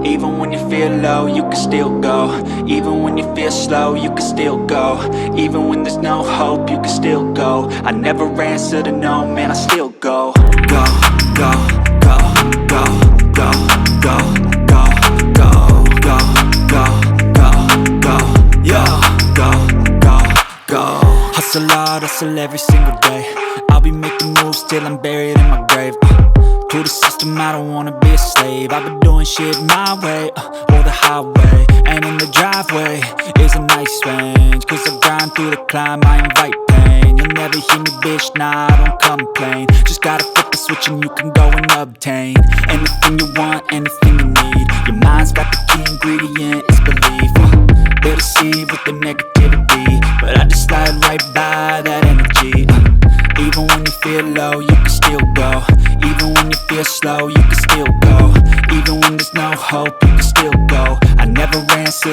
Even when you feel low, you can still go. Even when you feel slow, you can still go. Even when there's no hope, you can still go. I never answer to no, man, I still go. Go, go, go, go, go, go, go, go, go, go, go, go, yo, go, go, go. Hustle hard, hustle every single day. I'll be making moves till I'm buried in my grave. To the system, I don't wanna be a slave. I've been doing shit my way, or the highway. And in the driveway is a nice range, cause I grind through the climb, I invite pain. You'll never hear me, bitch, nah, I don't complain. Just gotta flip the switch and you can go and obtain anything you want, anything you need. Your mind's got the key ingredient, it's belief. They deceive with the negativity, but I just slide right by that energy. Even when you feel low, you can still go. Even when you feel slow, you can still go. Even when there's no hope, you can still go. I never answer